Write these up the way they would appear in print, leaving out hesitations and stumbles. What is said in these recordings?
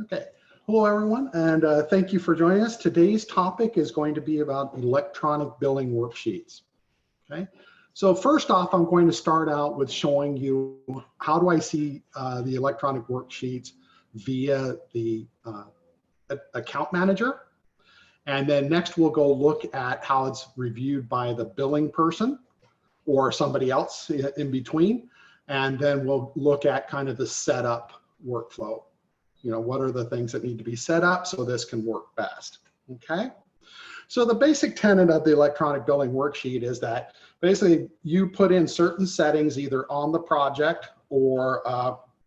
Okay. Hello, everyone, and thank you for joining us. Today's topic is going to be about electronic billing worksheets. Okay. So first off, I'm going to start out with showing you how do I see the electronic worksheets via the account manager. And then next we'll go look at how it's reviewed by the billing person or somebody else in between. And then we'll look at kind of the setup workflow. You know, what are the things that need to be set up so this can work best, okay? So the basic tenet of the electronic billing worksheet is that basically you put in certain settings either on the project or,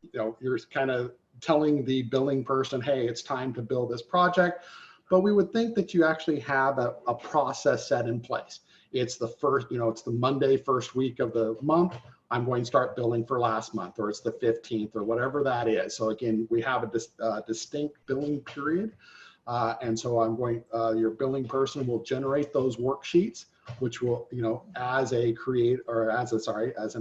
you know, you're kind of telling the billing person, hey, it's time to bill this project. But we would think that you actually have a process set in place. It's the first, you know, it's the Monday, first week of the month. I'm going to start billing for last month, or it's the 15th or whatever that is. So again, we have a distinct billing period. And so I'm going, your billing person will generate those worksheets, which will, you know, as an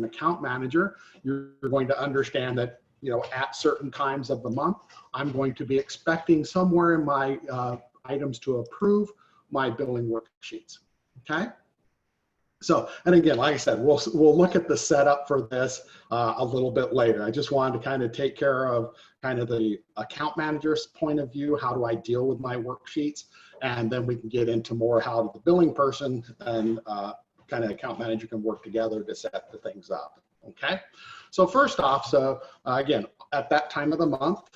account manager, you're going to understand that, you know, at certain times of the month, I'm going to be expecting somewhere in my items to approve my billing worksheets, okay? So, and again, like I said, we'll look at the setup for this a little bit later. I just wanted to kind of take care of kind of the account manager's point of view. How do I deal with my worksheets? And then we can get into more how the billing person and kind of account manager can work together to set the things up. Okay. So first off, so again, at that time of the month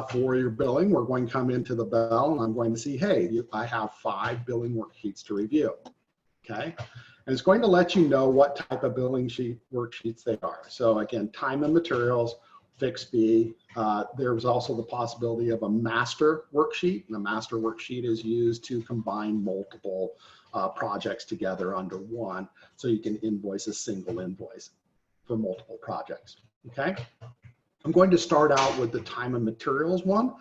for your billing, we're going to come into the bell and I'm going to see, hey, I have 5 billing worksheets to review. Okay. And it's going to let you know what type of billing worksheets they are. So again, time and materials, fixed fee. There's also the possibility of a master worksheet. And a master worksheet is used to combine multiple projects together under one. So you can invoice a single invoice for multiple projects, okay? I'm going to start out with the time and materials one.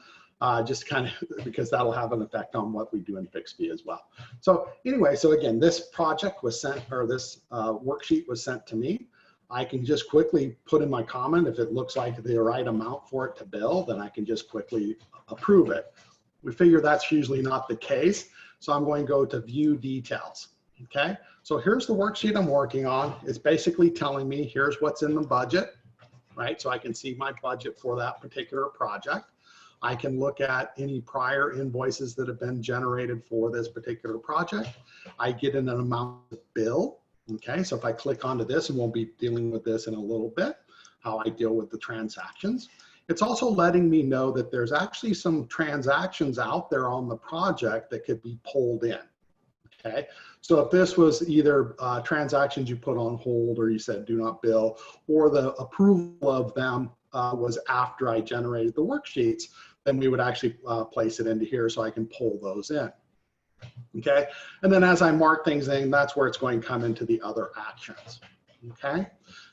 Just kind of because that'll have an effect on what we do in fixed fee as well. So anyway, so again, this project was sent, or this worksheet was sent to me. I can just quickly put in my comment. If it looks like the right amount for it to bill, then I can just quickly approve it. We figure that's usually not the case. So I'm going to go to view details. Okay, so here's the worksheet I'm working on. It's basically telling me here's what's in the budget, right? So I can see my budget for that particular project. I can look at any prior invoices that have been generated for this particular project. I get an amount to bill. Okay, so if I click onto this, and we'll be dealing with this in a little bit, how I deal with the transactions. It's also letting me know that there's actually some transactions out there on the project that could be pulled in. Okay, so if this was either transactions you put on hold or you said do not bill, or the approval of them was after I generated the worksheets, then we would actually place it into here so I can pull those in. Okay, and then as I mark things in, that's where it's going to come into the other actions. Okay,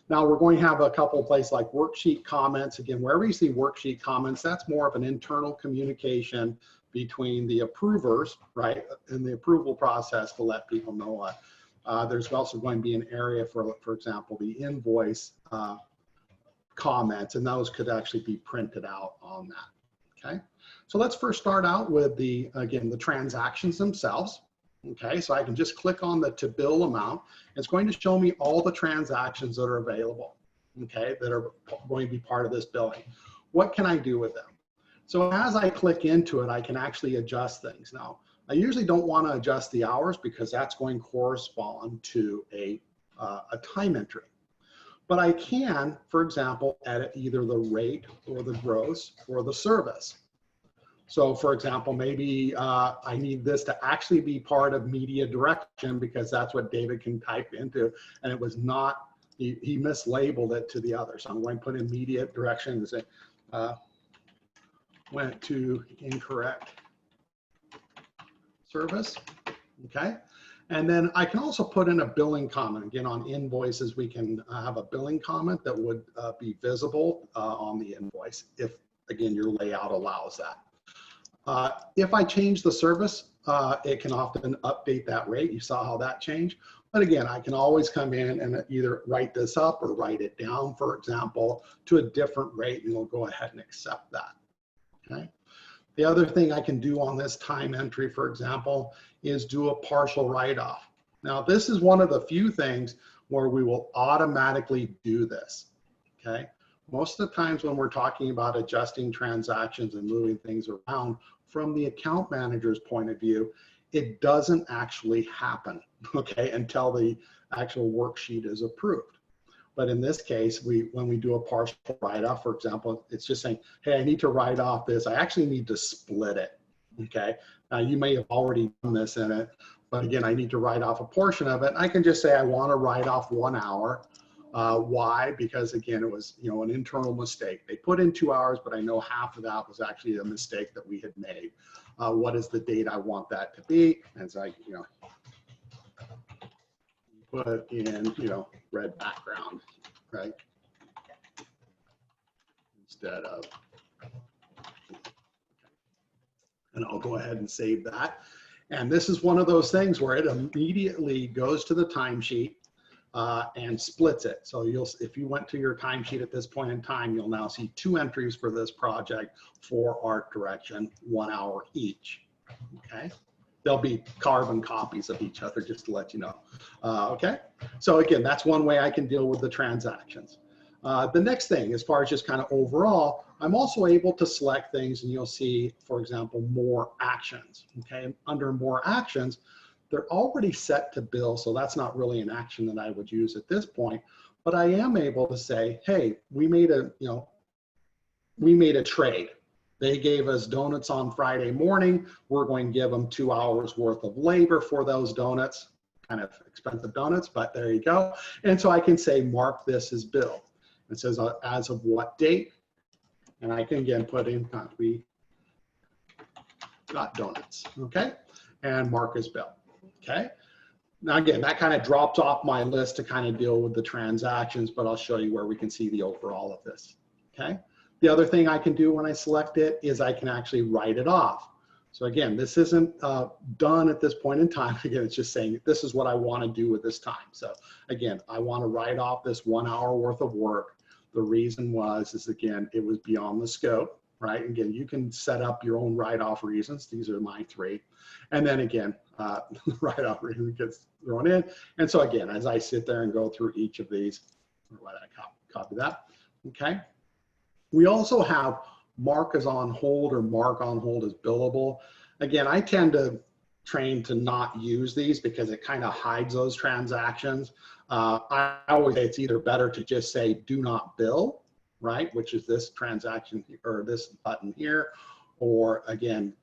now we're going to have a couple of places like worksheet comments. Again, wherever you see worksheet comments, that's more of an internal communication between the approvers, right, in the approval process to let people know what. There's also going to be an area for example, the invoice comments, and those could actually be printed out on that. Okay, so let's first start out with the transactions themselves. Okay, so I can just click on the to bill amount. It's going to show me all the transactions that are available, okay, that are going to be part of this billing. What can I do with them? So as I click into it, I can actually adjust things. Now, I usually don't want to adjust the hours because that's going to correspond to a time entry. But I can, for example, edit either the rate or the gross or the service. So for example, maybe I need this to actually be part of media direction because that's what David can type into, and it was not, he mislabeled it to the other. So I'm going to put in media direction and say, went to incorrect service, okay? And then I can also put in a billing comment. Again, on invoices, we can have a billing comment that would be visible on the invoice if, again, your layout allows that. If I change the service, it can often update that rate. You saw how that changed. But again, I can always come in and either write this up or write it down, for example, to a different rate, and we'll go ahead and accept that. Okay. The other thing I can do on this time entry, for example, is do a partial write-off. Now, this is one of the few things where we will automatically do this, okay? Most of the times when we're talking about adjusting transactions and moving things around from the account manager's point of view, it doesn't actually happen, okay, until the actual worksheet is approved. But in this case, when we do a partial write-off, for example, it's just saying, hey, I need to write off this. I actually need to split it, okay? Now, you may have already done this in it, but again, I need to write off a portion of it. I can just say I want to write off 1 hour. Why? Because again, it was an internal mistake. They put in 2 hours, but I know half of that was actually a mistake that we had made. What is the date I want that to be? And so I, put in, red background, right? Instead of, and I'll go ahead and save that. And this is one of those things where it immediately goes to the timesheet and splits it. So if you went to your timesheet at this point in time, you'll now see 2 entries for this project for art direction, 1 hour each, okay? They'll be carbon copies of each other, just to let you know, okay? So again, that's one way I can deal with the transactions. The next thing, as far as just kind of overall, I'm also able to select things, and you'll see, for example, more actions, okay? Under more actions, they're already set to bill, so that's not really an action that I would use at this point, but I am able to say, hey, we made a trade. They gave us donuts on Friday morning. We're going to give them 2 hours worth of labor for those donuts, kind of expensive donuts, but there you go. And so I can say, mark this as billed. It says as of what date, and I can again put in we got donuts, okay, and mark as bill, okay. Now again, that kind of drops off my list to kind of deal with the transactions, but I'll show you where we can see the overall of this, okay. The other thing I can do when I select it is I can actually write it off. So again, this isn't done at this point in time. Again, it's just saying this is what I want to do with this time. So again, I want to write off this 1 hour worth of work. The reason is again, it was beyond the scope, right? Again, you can set up your own write-off reasons. These are my 3. And then again, write-off reason gets thrown in. And so again, as I sit there and go through each of these, why did I copy that? Okay. We also have mark as on hold or mark on hold as billable. Again, I tend to train to not use these because it kind of hides those transactions. I always say it's either better to just say do not bill, right, which is this transaction or this button here, or again,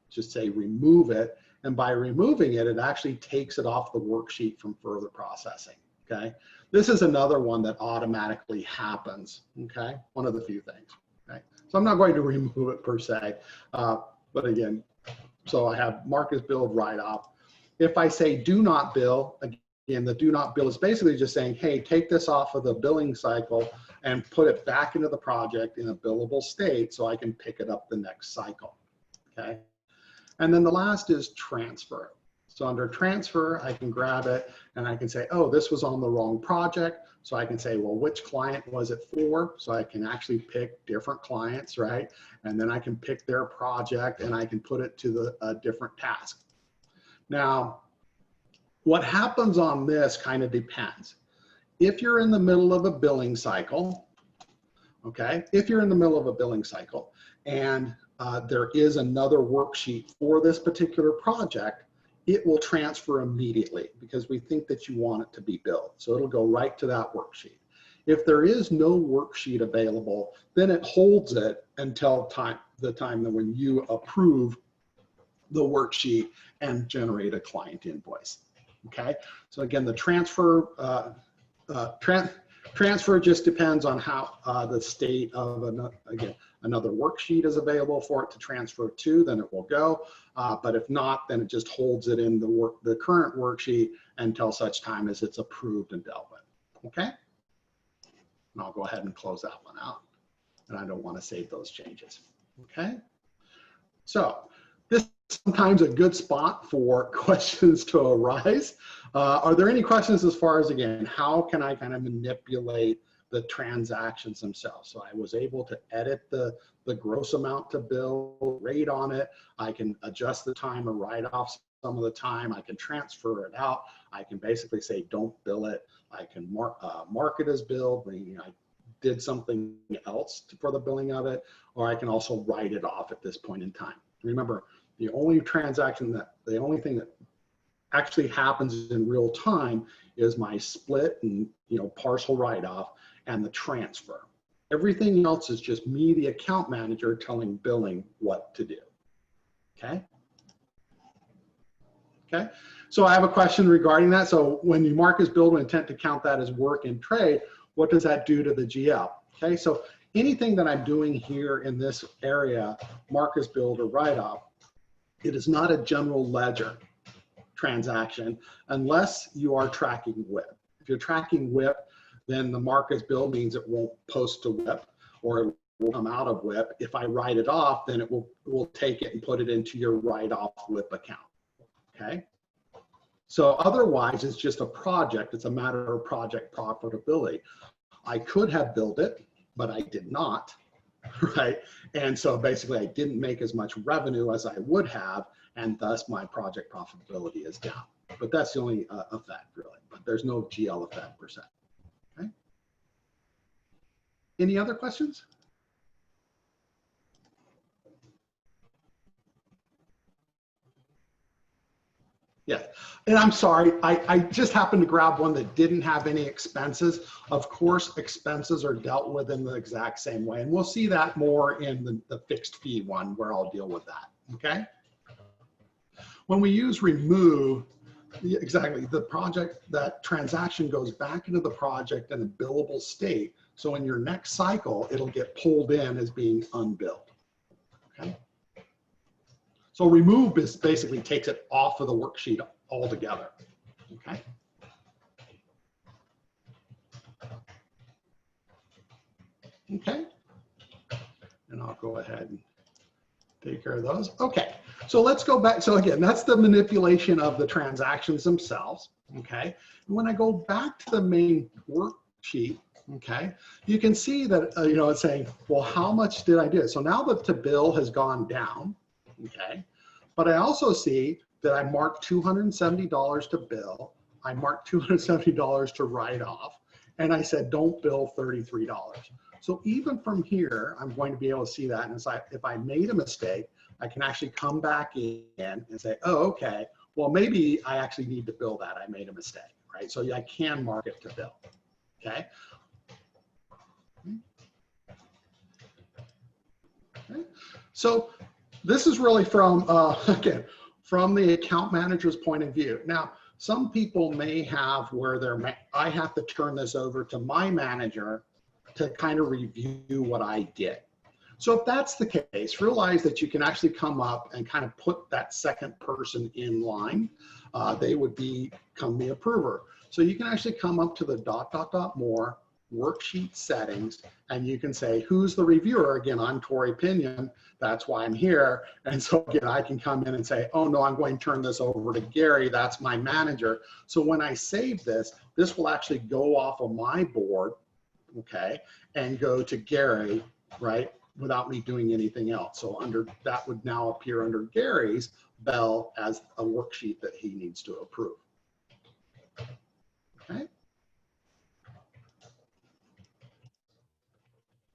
just say remove it. And by removing it, it actually takes it off the worksheet from further processing, okay? This is another one that automatically happens, okay? One of the few things, okay? So I'm not going to remove it per se, but again, so I have mark as billed write-off. If I say do not bill, again, the do not bill is basically just saying, hey, take this off of the billing cycle and put it back into the project in a billable state so I can pick it up the next cycle, okay? And then the last is transfer. So under transfer, I can grab it and I can say, oh, this was on the wrong project. So I can say, well, which client was it for? So I can actually pick different clients, right? And then I can pick their project and I can put it to a different task. Now, what happens on this kind of depends. If you're in the middle of a billing cycle, okay, if you're in the middle of a billing cycle and there is another worksheet for this particular project, it will transfer immediately because we think that you want it to be billed. So it'll go right to that worksheet. If there is no worksheet available, then it holds it until the time that when you approve the worksheet and generate a client invoice. Okay. So again, the transfer just depends on how the state of another worksheet is available for it to transfer to, then it will go. But if not, then it just holds it in the current worksheet until such time as it's approved and dealt with. Okay. And I'll go ahead and close that one out. And I don't want to save those changes. Okay. So this is sometimes a good spot for questions to arise. Are there any questions as far as, again, how can I kind of manipulate the transactions themselves? So I was able to edit the the gross amount to bill, rate on it. I can adjust the time or write off some of the time. I can transfer it out. I can basically say, don't bill it. I can mark it as billed, meaning I did something else for the billing of it, or I can also write it off at this point in time. Remember, the only thing that actually happens in real time is my split and partial write-off and the transfer. Everything else is just me, the account manager, telling billing what to do. Okay. Okay. So I have a question regarding that. So when you mark as billed with intent to count that as work in trade, what does that do to the GL? Okay. So anything that I'm doing here in this area, mark as billed or write-off, it is not a general ledger transaction unless you are tracking WIP. If you're tracking WIP, then the mark as billed means it won't post to WIP, or it will come out of WIP. If I write it off, then it will take it and put it into your write-off WIP account. Okay. So otherwise, it's just a project. It's a matter of project profitability. I could have billed it, but I did not, right? And so basically, I didn't make as much revenue as I would have, and thus my project profitability is down. But that's the only effect, really. But there's no GL effect per se. Okay. Any other questions? Yes, and I'm sorry, I just happened to grab one that didn't have any expenses. Of course, expenses are dealt with in the exact same way, and we'll see that more in the fixed fee one where I'll deal with that, okay? When we use remove, exactly, the project, that transaction goes back into the project in a billable state, so in your next cycle, it'll get pulled in as being unbilled, okay? So remove basically takes it off of the worksheet altogether, okay? Okay, and I'll go ahead and take care of those. Okay, so let's go back. So again, that's the manipulation of the transactions themselves, okay? And when I go back to the main worksheet, okay, you can see that, it's saying, well, how much did I do? So now the to bill has gone down, okay? But I also see that I marked $270 to bill. I marked $270 to write off. And I said, don't bill $33. So even from here, I'm going to be able to see that. And it's like, if I made a mistake, I can actually come back in and say, oh, okay, well, maybe I actually need to bill that. I made a mistake, right? So I can mark it to bill, okay? Okay. So this is really from, again, from the account manager's point of view. Now, some people may have where I have to turn this over to my manager to kind of review what I did. So if that's the case, realize that you can actually come up and kind of put that second person in line. They would become the approver. So you can actually come up to the ... more worksheet settings, and you can say, who's the reviewer? Again, I'm Tori Pinion. That's why I'm here. And so again, I can come in and say, oh no, I'm going to turn this over to Gary. That's my manager. So when I save this, this will actually go off of my board, okay, and go to Gary, right, without me doing anything else. So that would now appear under Gary's bell as a worksheet that he needs to approve. Okay.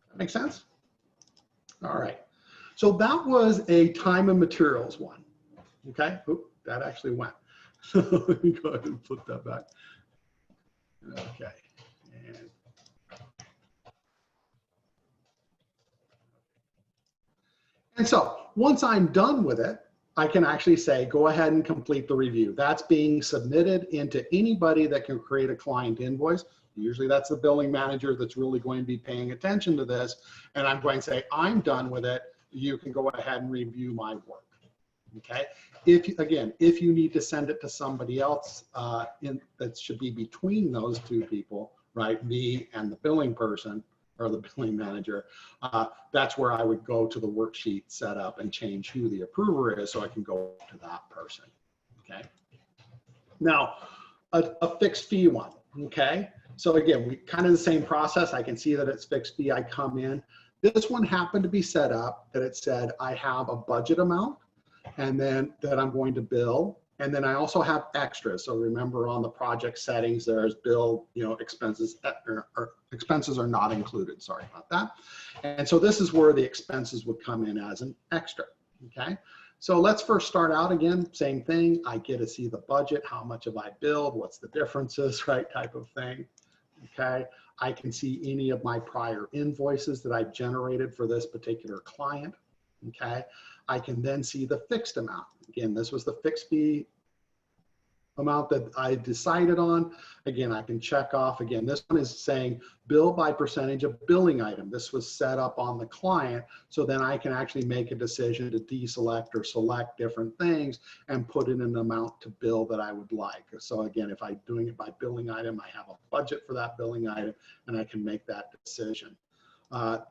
That make sense? All right. So that was a time and materials one. Okay. Oop, that actually went. So let me go ahead and flip that back. Okay. And so once I'm done with it, I can actually say, go ahead and complete the review. That's being submitted into anybody that can create a client invoice. Usually that's the billing manager that's really going to be paying attention to this. And I'm going to say, I'm done with it. You can go ahead and review my work. Okay. If you need to send it to somebody else that should be between those two people, right? Me and the billing person or the billing manager, that's where I would go to the worksheet setup and change who the approver is so I can go to that person. Okay. Now, a fixed fee one. Okay. So again, we kind of the same process. I can see that it's fixed fee. I come in. This one happened to be set up that it said I have a budget amount and then that I'm going to bill. And then I also have extras. So remember on the project settings, there's bill, expenses or expenses are not included. Sorry about that. And so this is where the expenses would come in as an extra. Okay. So let's first start out again, same thing. I get to see the budget, how much have I billed, what's the differences, right, type of thing. Okay. I can see any of my prior invoices that I've generated for this particular client. Okay. I can then see the fixed amount. Again, this was the fixed fee amount that I decided on. Again, I can check off. Again, this one is saying bill by percentage of billing item. This was set up on the client, so then I can actually make a decision to deselect or select different things and put in an amount to bill that I would like. So again, if I'm doing it by billing item, I have a budget for that billing item and I can make that decision.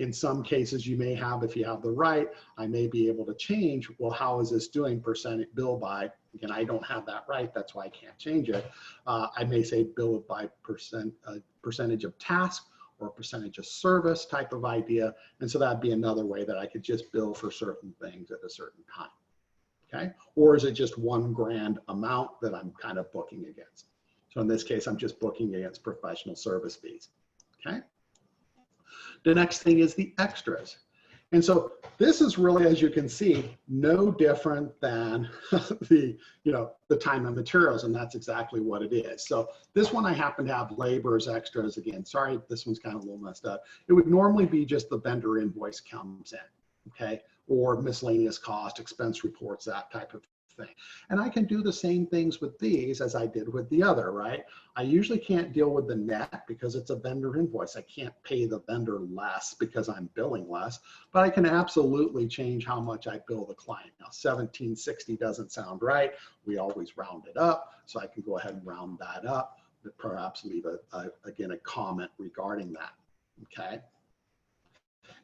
In some cases you may have, if you have the right, I may be able to change, well, how is this doing percentage bill by? Again, I don't have that right, that's why I can't change it. I may say bill by percentage of task or percentage of service type of idea. And so that'd be another way that I could just bill for certain things at a certain time. Okay, or is it just $1,000 amount that I'm kind of booking against? So in this case, I'm just booking against professional service fees. Okay. The next thing is the extras. And so this is really, as you can see, no different than the time and materials, and that's exactly what it is. So this one I happen to have labor as extras. Again, sorry, this one's kind of a little messed up. It would normally be just the vendor invoice comes in, okay? Or miscellaneous cost, expense reports, that type of thing. And I can do the same things with these as I did with the other, right? I usually can't deal with the net because it's a vendor invoice. I can't pay the vendor less because I'm billing less, but I can absolutely change how much I bill the client. Now, $17.60 doesn't sound right. We always round it up. So I can go ahead and round that up, but perhaps leave again, a comment regarding that, okay?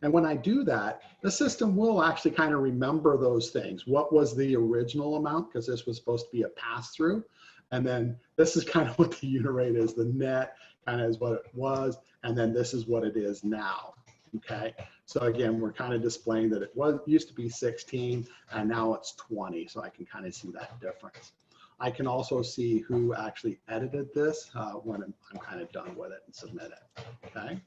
And when I do that, the system will actually kind of remember those things. What was the original amount? Because this was supposed to be a pass-through. And then this is kind of what the unit rate is. The net kind of is what it was. And then this is what it is now. Okay. So again, we're kind of displaying that it used to be 16 and now it's 20. So I can kind of see that difference. I can also see who actually edited this when I'm kind of done with it and submit it. Okay.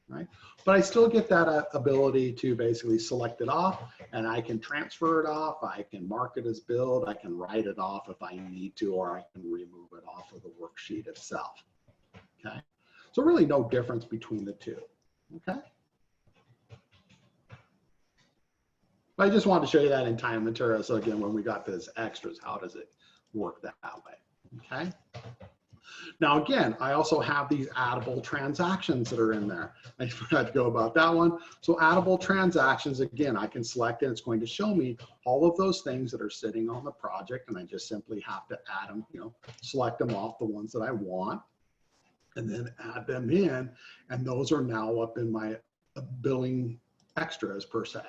Right? But I still get that ability to basically select it off, and I can transfer it off. I can mark it as billed. I can write it off if I need to, or I can remove it off of the worksheet itself. Okay. So really no difference between the two. Okay. But I just wanted to show you that in time and material. So again, when we got this extras, how does it work that way? Okay. Now, again, I also have these Audible transactions that are in there. I forgot to go about that one. So Audible transactions, again, I can select it. It's going to show me all of those things that are sitting on the project, and I just simply have to add them, select them off the ones that I want, and then add them in. And those are now up in my billing extras per se.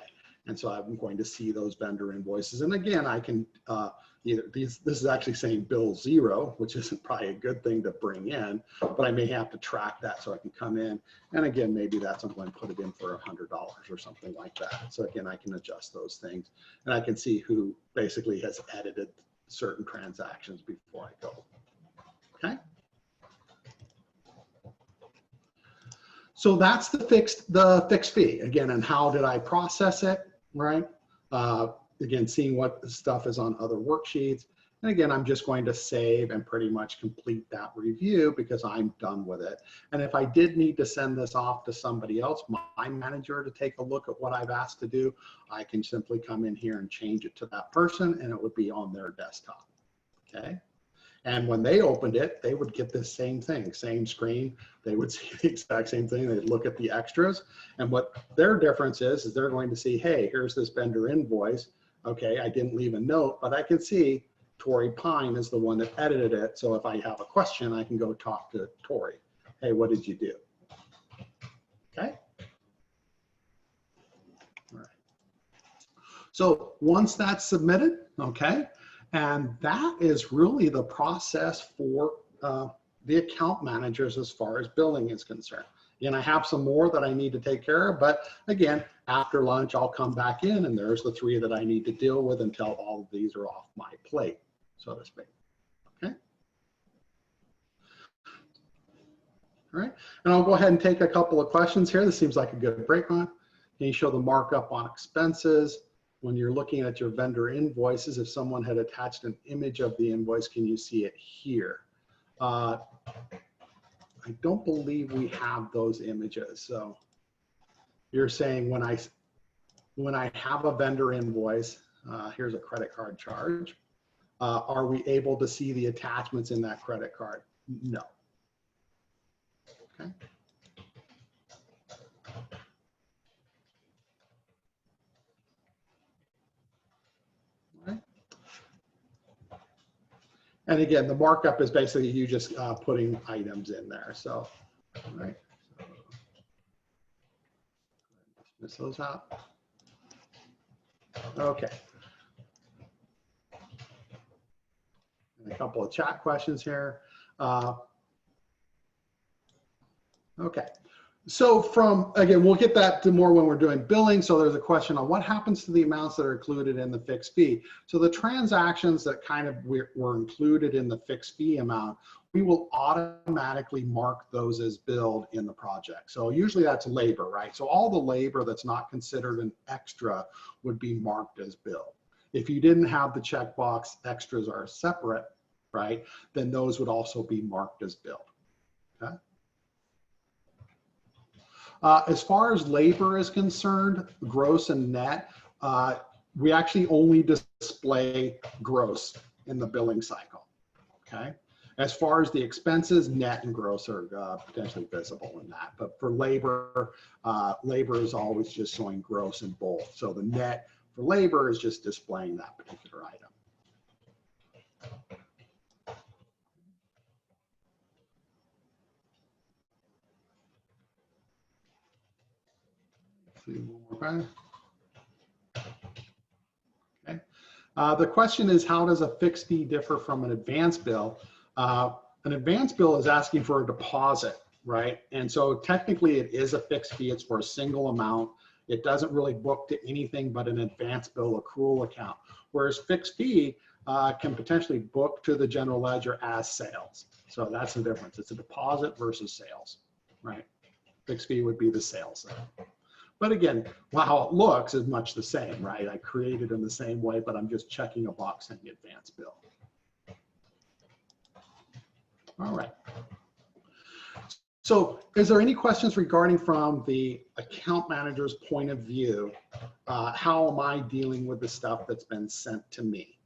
And so I'm going to see those vendor invoices. And again, I can this is actually saying bill 0, which isn't probably a good thing to bring in, but I may have to track that so I can come in. And again, maybe I'm going to put it in for $100 or something like that. So again, I can adjust those things and I can see who basically has edited certain transactions before I go. Okay. So that's the fixed fee again. And how did I process it? Right. Again, seeing what stuff is on other worksheets. And again, I'm just going to save and pretty much complete that review because I'm done with it. And if I did need to send this off to somebody else, my manager, to take a look at what I've asked to do, I can simply come in here and change it to that person and it would be on their desktop. Okay. And when they opened it, they would get the same thing, same screen. They would see the exact same thing. They'd look at the extras. And what their difference is they're going to see, hey, here's this vendor invoice. Okay, I didn't leave a note, but I can see Tori Pine is the one that edited it. So if I have a question, I can go talk to Tori. Hey, what did you do? Okay. All right. So once that's submitted, okay, and that is really the process for the account managers as far as billing is concerned. And I have some more that I need to take care of, but again, after lunch, I'll come back in and there's the 3 that I need to deal with until all of these are off my plate, so to speak. Okay. All right, and I'll go ahead and take a couple of questions here. This seems like a good break on. Can you show the markup on expenses? When you're looking at your vendor invoices, if someone had attached an image of the invoice, can you see it here? I don't believe we have those images. So you're saying when I have a vendor invoice, here's a credit card charge, are we able to see the attachments in that credit card? No. Okay. Right. And again, the markup is basically you just putting items in there. So, right. Miss those out. Okay. And a couple of chat questions here. Okay. So again, we'll get that to more when we're doing billing. So there's a question on what happens to the amounts that are included in the fixed fee. So the transactions that kind of were included in the fixed fee amount, we will automatically mark those as billed in the project. So usually that's labor, right? So all the labor that's not considered an extra would be marked as billed. If you didn't have the checkbox extras are separate, right, then those would also be marked as billed. Okay. As far as labor is concerned, gross and net, we actually only display gross in the billing cycle, okay? As far as the expenses, net and gross are potentially visible in that. But for labor, labor is always just showing gross in both. So the net for labor is just displaying that particular item. See one more time. Okay. The question is, how does a fixed fee differ from an advance bill? An advance bill is asking for a deposit, right? And so technically it is a fixed fee. It's for a single amount. It doesn't really book to anything but an advance bill accrual account. Whereas fixed fee can potentially book to the general ledger as sales. So that's the difference. It's a deposit versus sales, right? Fixed fee would be the sales. But again, how it looks is much the same, right? I create it in the same way, but I'm just checking a box saying advance bill. All right. So is there any questions regarding from the account manager's point of view, how am I dealing with the stuff that's been sent to me?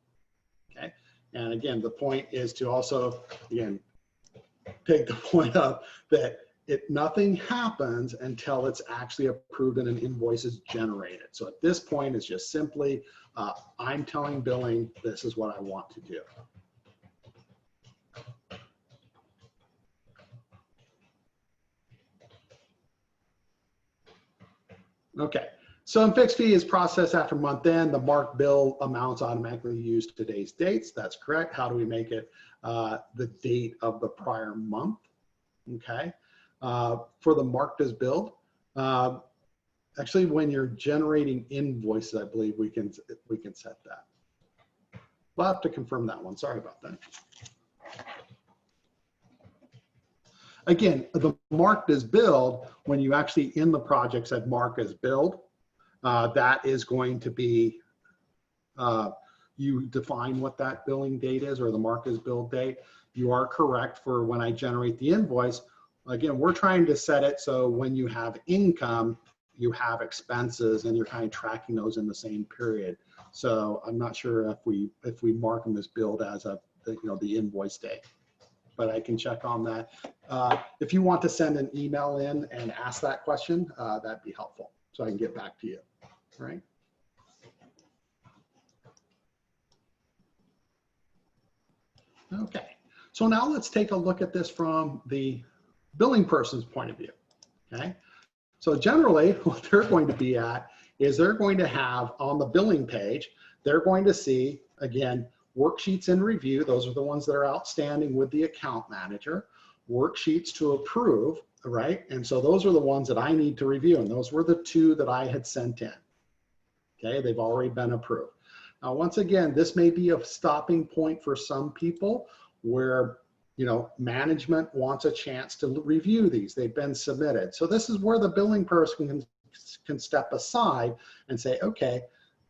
Okay. And again, the point is to also, again, take the point up that nothing happens until it's actually approved and an invoice is generated. So at this point, it's just simply, I'm telling billing, this is what I want to do. Okay, so in fixed fee is processed after month end, the marked bill amounts automatically use today's dates. That's correct. How do we make it the date of the prior month? Okay. For the marked as billed, actually, when you're generating invoices, I believe we can set that. We'll have to confirm that one. Sorry about that. Again, the marked as billed, when you actually in the project said mark as billed, that is going to be, you define what that billing date is or the mark as billed date. You are correct for when I generate the invoice. Again, we're trying to set it so when you have income, you have expenses, and you're kind of tracking those in the same period. So I'm not sure if we mark them as billed as of the invoice date, but I can check on that. If you want to send an email in and ask that question, that'd be helpful, so I can get back to you. All right. Okay. So now let's take a look at this from the billing person's point of view, okay? So generally what they're going to be at is they're going to have on the billing page, they're going to see, again, worksheets in review. Those are the ones that are outstanding with the account manager. Worksheets to approve. right? And so those are the ones that I need to review, and those were the 2 that I had sent in. Okay, they've already been approved. Now, once again, this may be a stopping point for some people where, you know, management wants a chance to review these. They've been submitted. So this is where the billing person can step aside and say, okay,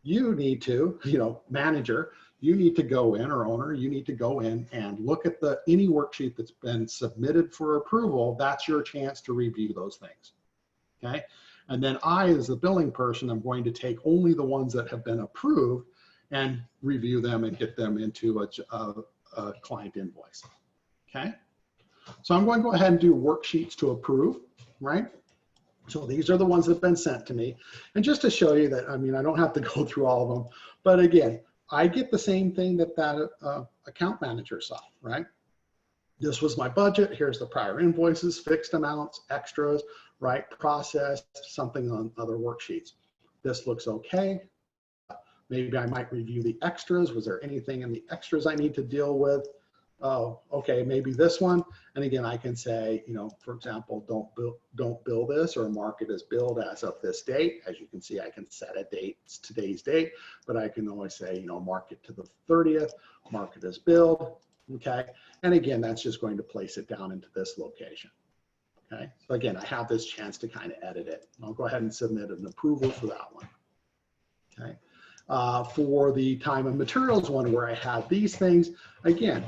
you need to, you know, manager, you need to go in, or owner, you need to go in and look at any worksheet that's been submitted for approval. That's your chance to review those things. Okay. And then I, as the billing person, I'm going to take only the ones that have been approved and review them and get them into a client invoice. Okay. So I'm going to go ahead and do worksheets to approve, right? So these are the ones that have been sent to me. And just to show you that, I mean, I don't have to go through all of them, but again, I get the same thing that account manager saw, right? This was my budget. Here's the prior invoices, fixed amounts, extras, right? Processed, something on other worksheets. This looks okay. Maybe I might review the extras. Was there anything in the extras I need to deal with? Oh, okay, maybe this one. And again, I can say, you know, for example, don't bill this, or mark it as billed as of this date. As you can see, I can set a date, it's today's date, but I can always say, you know, mark it to the 30th, mark it as billed. Okay. And again, that's just going to place it down into this location. Okay. So again, I have this chance to kind of edit it. I'll go ahead and submit an approval for that one. Okay. For the time and materials one, where I have these things, again,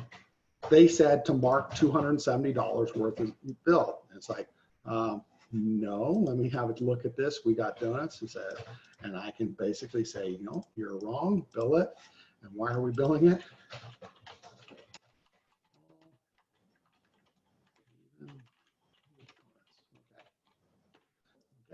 they said to mark $270 worth of bill. It's like, no, let me have a look at this. We got donuts, and I can basically say, you know, you're wrong, bill it. And why are we billing it?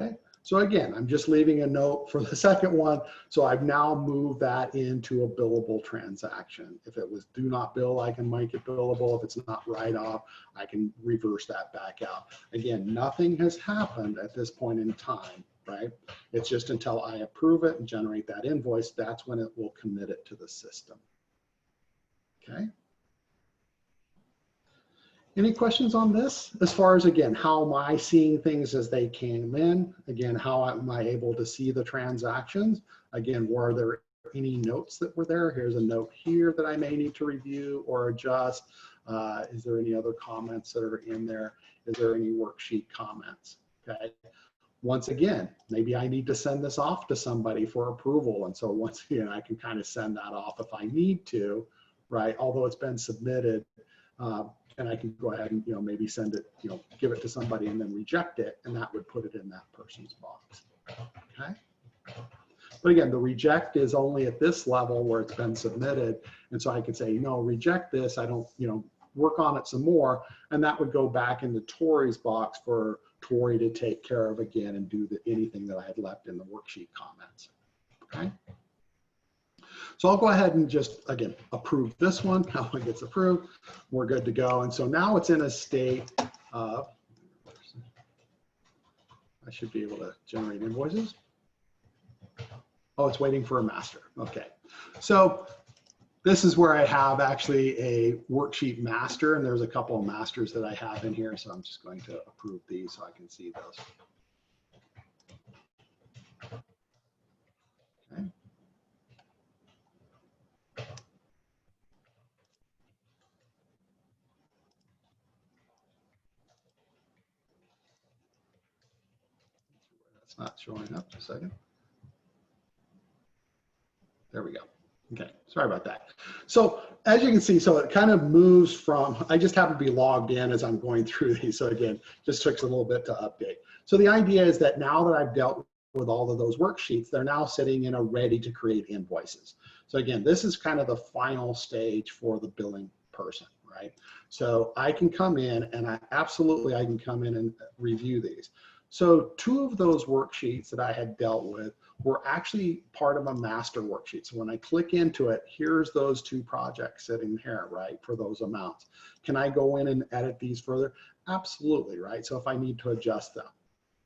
Okay. So again, I'm just leaving a note for the second one. So I've now moved that into a billable transaction. If it was do not bill, I can make it billable. If it's not write off, I can reverse that back out. Again, nothing has happened at this point in time, right? It's just until I approve it and generate that invoice, that's when it will commit it to the system. Okay. Any questions on this? As far as, again, how am I seeing things as they came in? Again, how am I able to see the transactions? Again, were there any notes that were there? Here's a note here that I may need to review or adjust. Is there any other comments that are in there? Is there any worksheet comments? Okay. Once again, maybe I need to send this off to somebody for approval. And so once again, I can kind of send that off if I need to, right? Although it's been submitted, and I can go ahead and, you know, maybe send it, you know, give it to somebody and then reject it, and that would put it in that person's box. Okay. But again, the reject is only at this level where it's been submitted. And so I could say, no, reject this. I don't, you know, work on it some more. And that would go back into Tori's box for Tori to take care of again and do anything that I had left in the worksheet comments. Okay. So I'll go ahead and just, again, approve this one. Now it gets approved, we're good to go. And so now it's in a state of, I should be able to generate invoices. Oh, it's waiting for a master. Okay. So this is where I have actually a worksheet master, and there's a couple of masters that I have in here. So I'm just going to approve these so I can see those. Okay. That's not showing up. Just a second. There we go. Okay, sorry about that. So as you can see, so it kind of moves from, I just happen to be logged in as I'm going through these. So again, just took a little bit to update. So the idea is that now that I've dealt with all of those worksheets, they're now sitting in a ready to create invoices. So again, this is kind of the final stage for the billing person, right? So I can come in and I can come in and review these. So 2 of those worksheets that I had dealt with were actually part of a master worksheet. So when I click into it, here's those 2 projects sitting here, right, for those amounts. Can I go in and edit these further? Absolutely, right? So if I need to adjust them,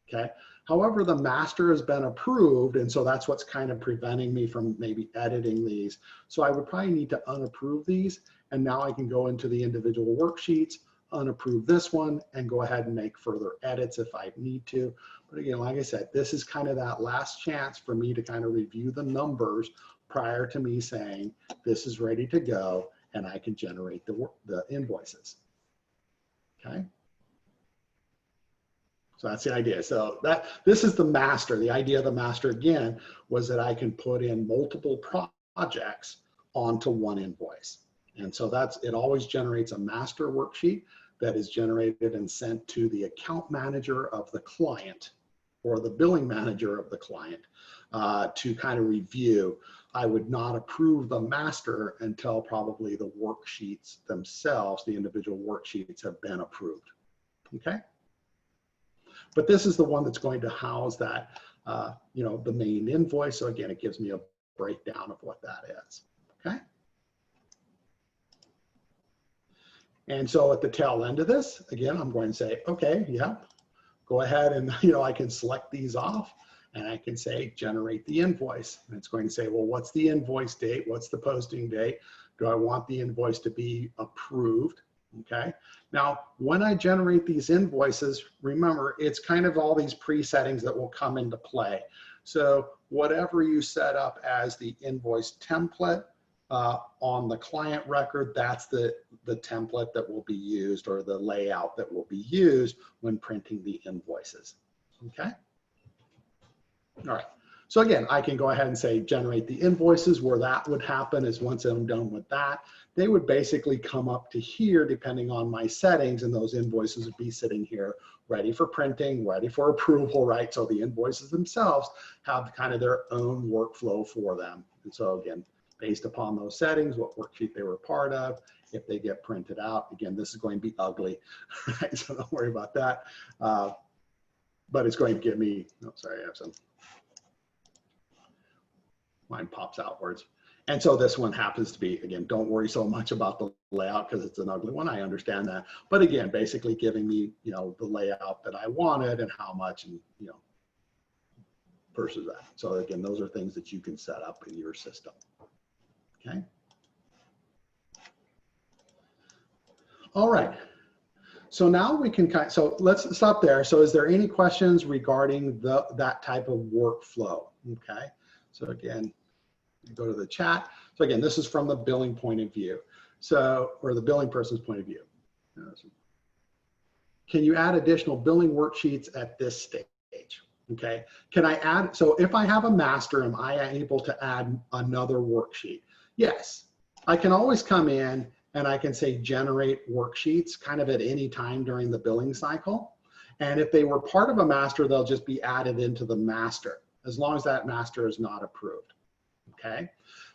okay? However, the master has been approved, and so that's what's kind of preventing me from maybe editing these. So I would probably need to unapprove these, and now I can go into the individual worksheets, unapprove this one and go ahead and make further edits if I need to. But again, like I said, this is kind of that last chance for me to kind of review the numbers prior to me saying this is ready to go and I can generate the invoices. Okay. So that's the idea. So this is the master. The idea of the master, again, was that I can put in multiple projects onto one invoice. And so it always generates a master worksheet that is generated and sent to the account manager of the client or the billing manager of the client to kind of review. I would not approve the master until probably the worksheets themselves, the individual worksheets, have been approved. Okay. But this is the one that's going to house that, you know, the main invoice. So again, it gives me a breakdown of what that is. Okay. And so at the tail end of this, again, I'm going to say, okay, yeah, go ahead and, you know, I can select these off and I can say, generate the invoice. And it's going to say, well, what's the invoice date? What's the posting date? Do I want the invoice to be approved? Okay. Now, when I generate these invoices, remember, it's kind of all these pre-settings that will come into play. So whatever you set up as the invoice template on the client record, that's the template that will be used, or the layout that will be used when printing the invoices. Okay. All right. So again, I can go ahead and say generate the invoices. Where that would happen is once I'm done with that, they would basically come up to here depending on my settings, and those invoices would be sitting here ready for printing, ready for approval, right? So the invoices themselves have kind of their own workflow for them. And so again, based upon those settings, what worksheet they were part of, if they get printed out, again, this is going to be ugly, right? So don't worry about that. But it's going to give me, oh, sorry, I have some. Mine pops outwards. And so this one happens to be, again, don't worry so much about the layout because it's an ugly one. I understand that. But again, basically giving me, you know, the layout that I wanted and how much, and, you know, versus that. So again, those are things that you can set up in your system. Okay. All right. So now we can kind of, so let's stop there. So is there any questions regarding that type of workflow? Okay. So again, you go to the chat. So again, this is from the billing point of view. So, or the billing person's point of view. Can you add additional billing worksheets at this stage? Okay. Can I add, so if I have a master, am I able to add another worksheet? Yes. I can always come in and I can say generate worksheets kind of at any time during the billing cycle. And if they were part of a master, they'll just be added into the master as long as that master is not approved. Okay.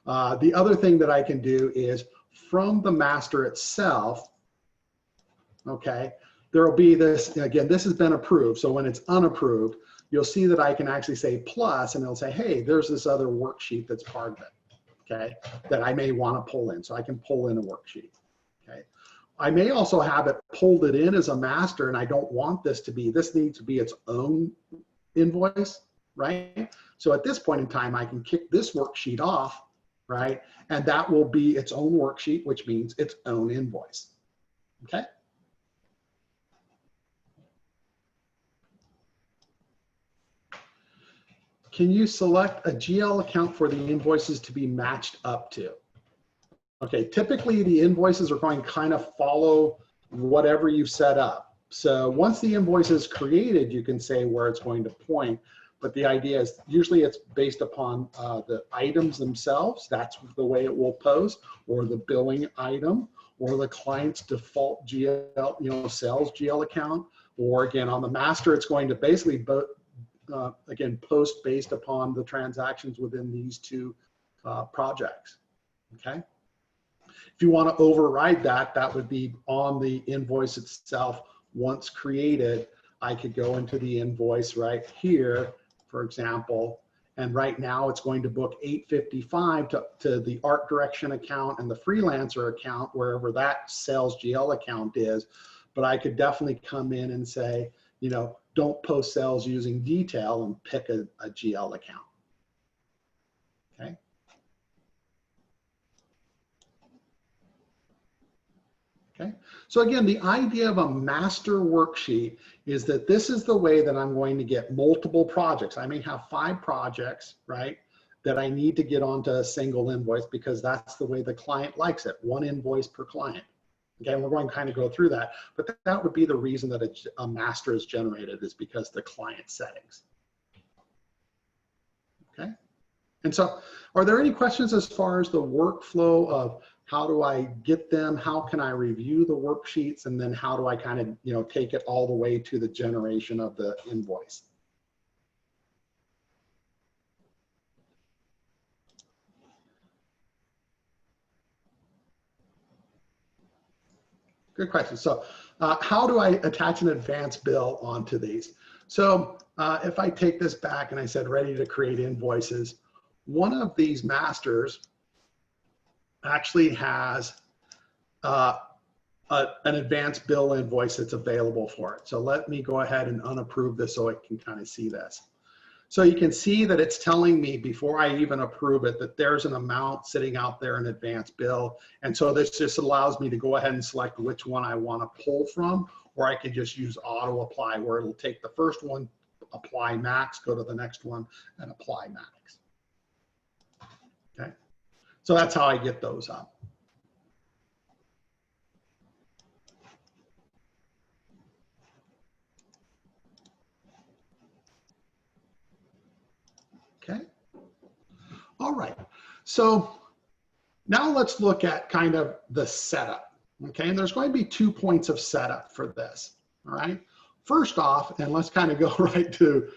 The other thing that I can do is from the master itself, okay, there will be this, again, this has been approved. So when it's unapproved, you'll see that I can actually say plus, and it'll say, hey, there's this other worksheet that's part of it, okay, that I may want to pull in. So I can pull in a worksheet, okay. I may also have it pulled it in as a master, and I don't want this to be, this needs to be its own invoice, right? So at this point in time, I can kick this worksheet off, right? And that will be its own worksheet, which means its own invoice, okay? Can you select a GL account for the invoices to be matched up to? Okay, typically the invoices are going to kind of follow whatever you've set up. So once the invoice is created, you can say where it's going to point. But the idea is usually it's based upon the items themselves. That's the way it will post, or the billing item, or the client's default GL, you know, sales GL account. Or again, on the master, it's going to basically, again, post based upon the transactions within these two projects, okay? If you want to override that, that would be on the invoice itself. Once created, I could go into the invoice right here, for example, and right now it's going to book $855 to the art direction account and the freelancer account, wherever that sales GL account is. But I could definitely come in and say, you know, don't post sales using detail and pick a GL account. Okay. Okay, so again, the idea of a master worksheet is that this is the way that I'm going to get multiple projects. I may have 5 projects, right, that I need to get onto a single invoice because that's the way the client likes it, 1 invoice per client. Okay, and we're going to kind of go through that, but that would be the reason that a master is generated, is because the client settings. Okay, and so are there any questions as far as the workflow of how do I get them? How can I review the worksheets? And then how do I kind of, you know, take it all the way to the generation of the invoice? Good question. So how do I attach an advance bill onto these? So if I take this back and I said, ready to create invoices, one of these masters actually has an advance bill invoice that's available for it. So let me go ahead and unapprove this so I can kind of see this. So you can see that it's telling me before I even approve it that there's an amount sitting out there in advance bill. And so this just allows me to go ahead and select which one I want to pull from, or I can just use auto apply, where it'll take the first one, apply max, go to the next one and apply max. Okay, so that's how I get those up. Okay. All right. So now let's look at kind of the setup. Okay. And there's going to be 2 points of setup for this. All right. First off, and let's kind of go right to,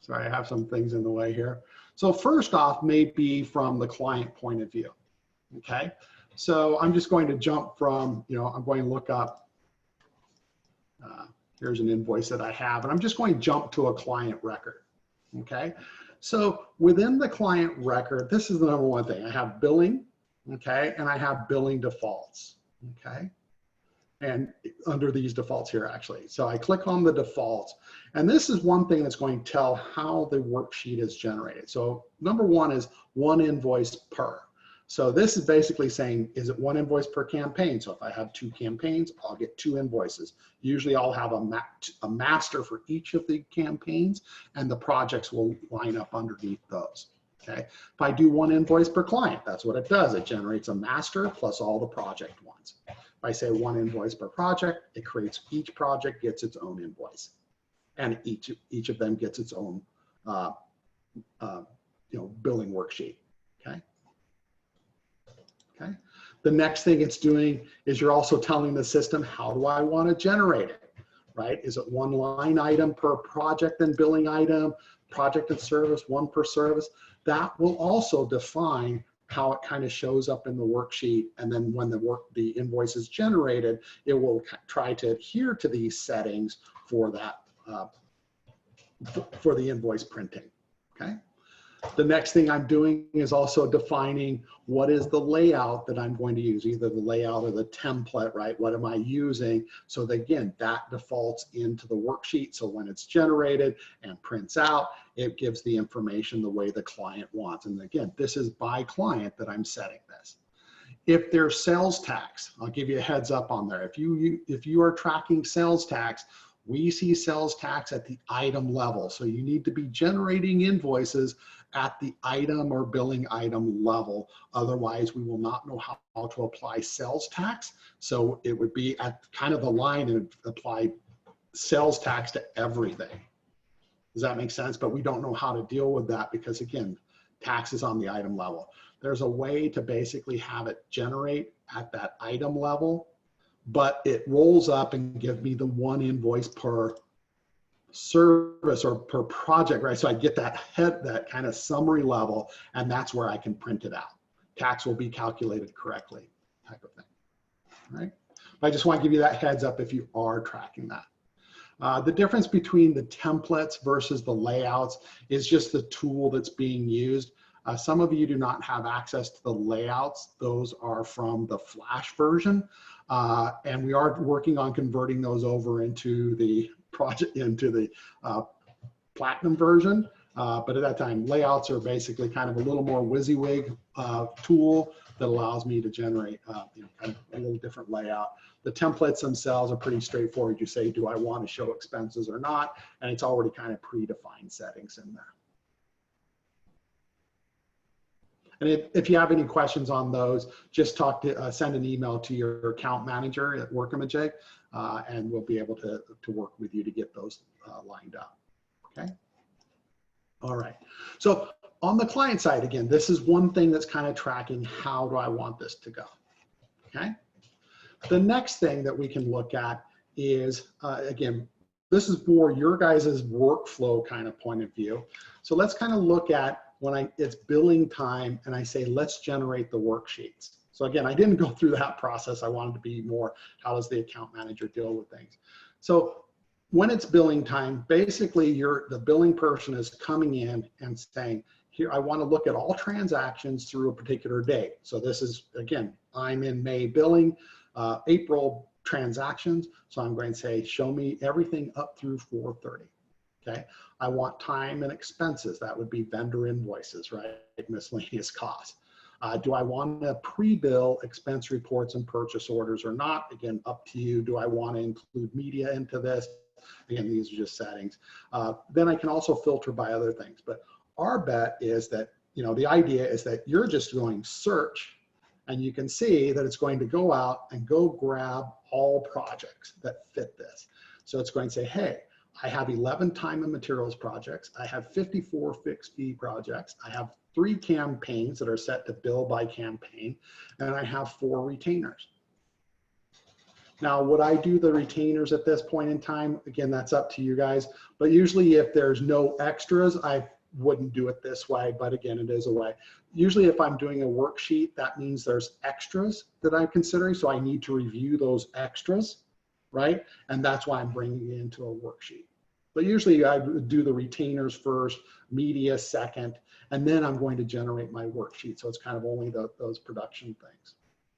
sorry, I have some things in the way here. So first off, maybe from the client point of view. Okay. So I'm just going to jump from, you know, I'm going to look up, here's an invoice that I have, and I'm just going to jump to a client record. Okay. So within the client record, this is the number one thing. I have billing, okay, and I have billing defaults, okay, and under these defaults here, actually. So I click on the defaults, and this is one thing that's going to tell how the worksheet is generated. So number one is 1 invoice per. So this is basically saying, is it 1 invoice per campaign? So if I have 2 campaigns, I'll get 2 invoices. Usually I'll have a master for each of the campaigns, and the projects will line up underneath those. Okay. If I do 1 invoice per client, that's what it does. It generates a master plus all the project ones. If I say 1 invoice per project, it creates, each project gets its own invoice, and each of them gets its own billing worksheet. Okay. Okay. The next thing it's doing is you're also telling the system, how do I want to generate it, right? Is it 1 line item per project and billing item, project and service, 1 per service? That will also define how it kind of shows up in the worksheet. And then when the invoice is generated, it will try to adhere to these settings for that, for the invoice printing, okay? The next thing I'm doing is also defining what is the layout that I'm going to use, either the layout or the template, right? What am I using? So that, again, that defaults into the worksheet. So when it's generated and prints out, it gives the information the way the client wants. And again, this is by client that I'm setting this. If there's sales tax, I'll give you a heads up on there. If you are tracking sales tax, we see sales tax at the item level. So you need to be generating invoices at the item or billing item level. Otherwise, we will not know how to apply sales tax. So it would be at kind of the line and apply sales tax to everything. Does that make sense? But we don't know how to deal with that because, again, tax is on the item level. There's a way to basically have it generate at that item level, but it rolls up and give me the 1 invoice per service or per project, right? So I get that kind of summary level, and that's where I can print it out. Tax will be calculated correctly, type of thing, right? But I just want to give you that heads up if you are tracking that. The difference between the templates versus the layouts is just the tool that's being used. Some of you do not have access to the layouts. Those are from the Flash version. And we are working on converting those over into the Platinum version. But at that time, layouts are basically kind of a little more WYSIWYG tool that allows me to generate kind of a little different layout. The templates themselves are pretty straightforward. You say, do I want to show expenses or not? And it's already kind of predefined settings in there. And if you have any questions on those, just send an email to your account manager at Workamajig, and we'll be able to work with you to get those lined up. Okay. All right. So on the client side, again, this is one thing that's kind of tracking how do I want this to go. Okay. The next thing that we can look at is, again, this is for your guys' workflow kind of point of view. So let's kind of look at when it's billing time and I say, let's generate the worksheets. So again, I didn't go through that process. I wanted to be more, how does the account manager deal with things? So when it's billing time, basically the billing person is coming in and saying, here, I want to look at all transactions through a particular date. So this is, again, I'm in May billing, April transactions. So I'm going to say, show me everything up through 4/30. Okay. I want time and expenses. That would be vendor invoices, right? Miscellaneous costs. Do I want to pre-bill expense reports and purchase orders or not? Again, up to you. Do I want to include media into this? Again, these are just settings. Then I can also filter by other things. But our bet is that, the idea is that you're just going search, and you can see that it's going to go out and go grab all projects that fit this. So it's going to say, hey, I have 11 time and materials projects. I have 54 fixed fee projects. I have 3 campaigns that are set to bill by campaign, and I have 4 retainers. Now, would I do the retainers at this point in time? Again, that's up to you guys. But usually if there's no extras, I wouldn't do it this way, but again, it is a way. Usually if I'm doing a worksheet, that means there's extras that I'm considering. So I need to review those extras, right? And that's why I'm bringing it into a worksheet. But usually I would do the retainers first, media second, and then I'm going to generate my worksheet. So it's kind of only those production things,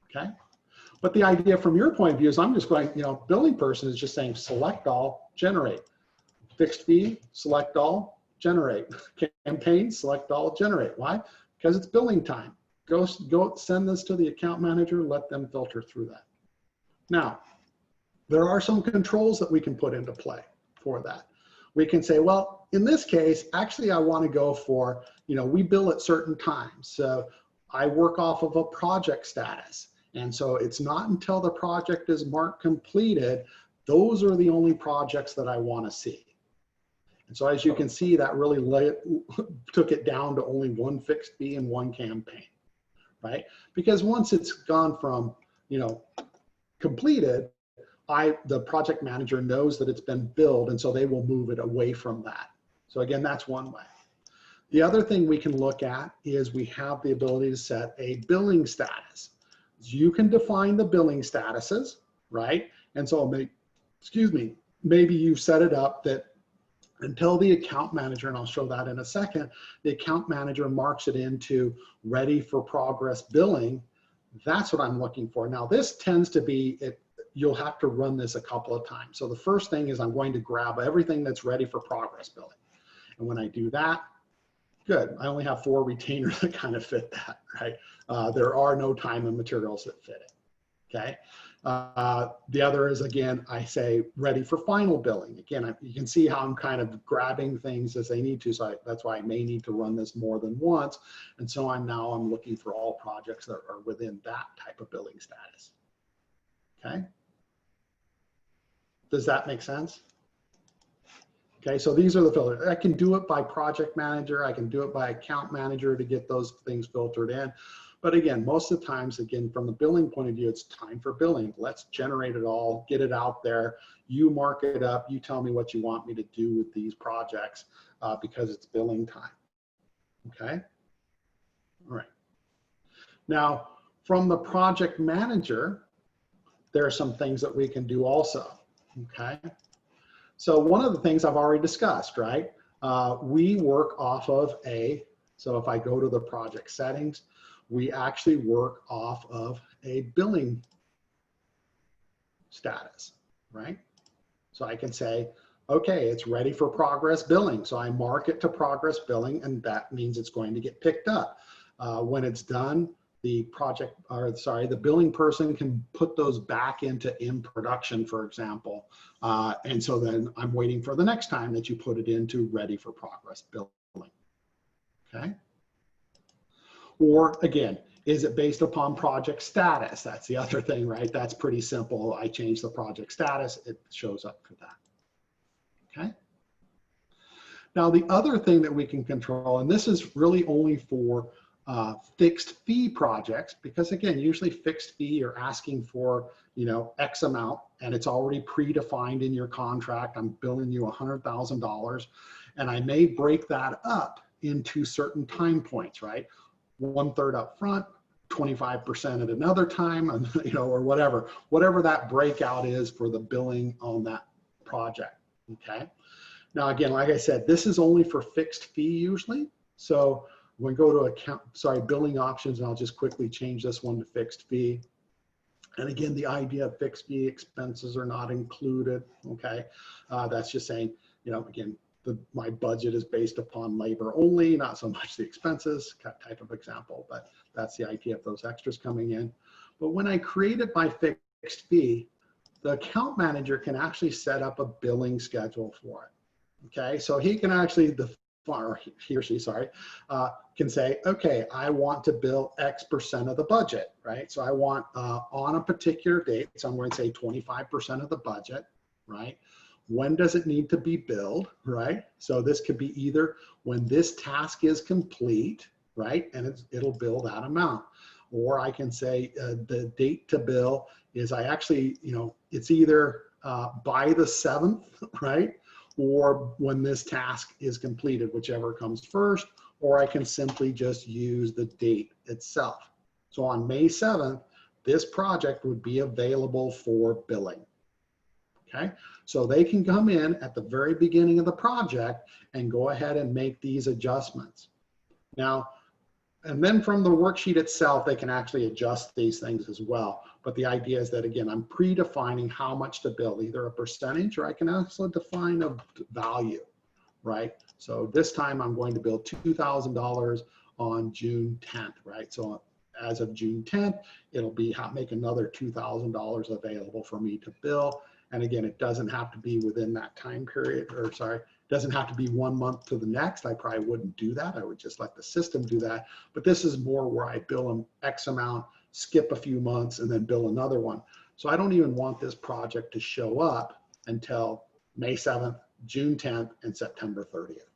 okay? But the idea from your point of view is I'm just going, billing person is just saying select all, generate. Fixed fee, select all, generate. Campaign, select all, generate. Why? Because it's billing time. Go send this to the account manager, let them filter through that. Now, there are some controls that we can put into play for that. We can say, well, in this case, actually, I want to go for, we bill at certain times. So I work off of a project status. And so it's not until the project is marked completed, those are the only projects that I want to see. And so as you can see, that really took it down to only 1 fixed fee and 1 campaign, right? Because once it's gone from, completed, the project manager knows that it's been billed, and so they will move it away from that. So again, that's one way. The other thing we can look at is we have the ability to set a billing status. You can define the billing statuses, right? And so, maybe you set it up that until the account manager, and I'll show that in a second, the account manager marks it into ready for progress billing. That's what I'm looking for. Now, this tends to be, you'll have to run this a couple of times. So the first thing is I'm going to grab everything that's ready for progress billing. And when I do that, good. I only have 4 retainers that kind of fit that, right? There are no time and materials that fit it, okay? The other is, again, I say ready for final billing. Again, you can see how I'm kind of grabbing things as they need to. So that's why I may need to run this more than once. And so I'm looking for all projects that are within that type of billing status, okay? Does that make sense? Okay, so these are the filters. I can do it by project manager. I can do it by account manager to get those things filtered in. But again, most of the times, again, from the billing point of view, it's time for billing. Let's generate it all, get it out there. You mark it up. You tell me what you want me to do with these projects because it's billing time. Okay, all right. Now, from the project manager, there are some things that we can do also, okay? So one of the things I've already discussed, right? We work off of so if I go to the project settings, we actually work off of a billing status, right? So I can say, okay, it's ready for progress billing. So I mark it to progress billing, and that means it's going to get picked up. When it's done, the project, or sorry, the billing person can put those back into in production, for example. And so then I'm waiting for the next time that you put it into ready for progress billing. Okay. Or again, is it based upon project status? That's the other thing, right? That's pretty simple. I change the project status, it shows up for that. Okay. Now, the other thing that we can control, and this is really only for fixed fee projects, because again, usually fixed fee, you're asking for, you know, X amount, and it's already predefined in your contract. I'm billing you $100,000, and I may break that up into certain time points, right? 1/3 up front, 25% at another time, and, you know, or whatever that breakout is for the billing on that project. Okay. Now, again, like I said, this is only for fixed fee usually. So when we go to billing options, and I'll just quickly change this one to fixed fee. And again, the idea of fixed fee expenses are not included. Okay. That's just saying, you know, again, my budget is based upon labor only, not so much the expenses type of example, but that's the idea of those extras coming in. But when I create it by fixed fee, the account manager can actually set up a billing schedule for it. Okay, so he can actually, or he or she, sorry, can say, okay, I want to bill X% of the budget, right? So I want on a particular date, so I'm going to say 25% of the budget, right? When does it need to be billed, right? So this could be either when this task is complete, right? And it'll bill that amount. Or I can say the date to bill is it's either by the 7th, right? Or when this task is completed, whichever comes first, or I can simply just use the date itself. So on May 7th, this project would be available for billing. Okay, so they can come in at the very beginning of the project and go ahead and make these adjustments. Now, and then from the worksheet itself, they can actually adjust these things as well. But the idea is that, again, I'm predefining how much to bill, either a percentage, or I can also define a value, right? So this time I'm going to bill $2,000 on June 10th, right? So as of June 10th, it'll be make another $2,000 available for me to bill. And again, it doesn't have to be within that time period, or sorry, doesn't have to be 1 month to the next. I probably wouldn't do that. I would just let the system do that. But this is more where I bill them X amount, skip a few months, and then bill another one. So I don't even want this project to show up until May 7th, June 10th, and September 30th.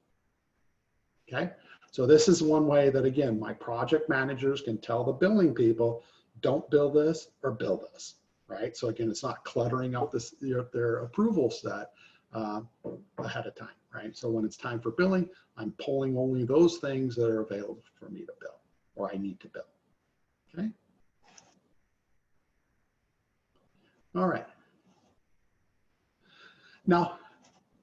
Okay, so this is one way that, again, my project managers can tell the billing people, don't bill this or bill this, right? So again, it's not cluttering up their approval set ahead of time, right? So when it's time for billing, I'm pulling only those things that are available for me to bill, or I need to bill. Okay. All right. Now,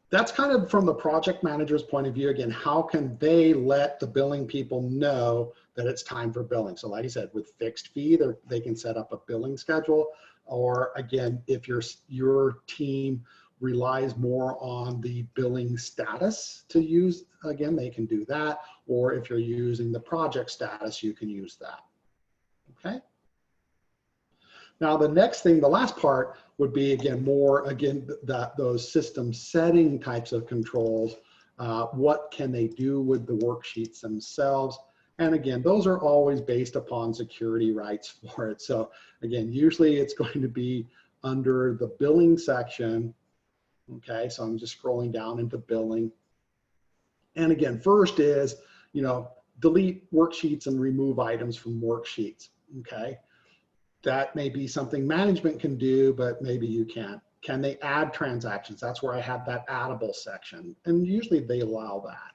that's kind of from the project manager's point of view. Again, how can they let the billing people know that it's time for billing? So like I said, with fixed fee, they can set up a billing schedule. Or again, if your team relies more on the billing status to use, again, they can do that. Or if you're using the project status, you can use that. Okay. Now the next thing, the last part would be those system setting types of controls. What can they do with the worksheets themselves? And again, those are always based upon security rights for it. So again, usually it's going to be under the billing section. Okay, so I'm just scrolling down into billing. And again, first is, delete worksheets and remove items from worksheets. Okay. That may be something management can do, but maybe you can't. Can they add transactions? That's where I have that addable section. And usually they allow that.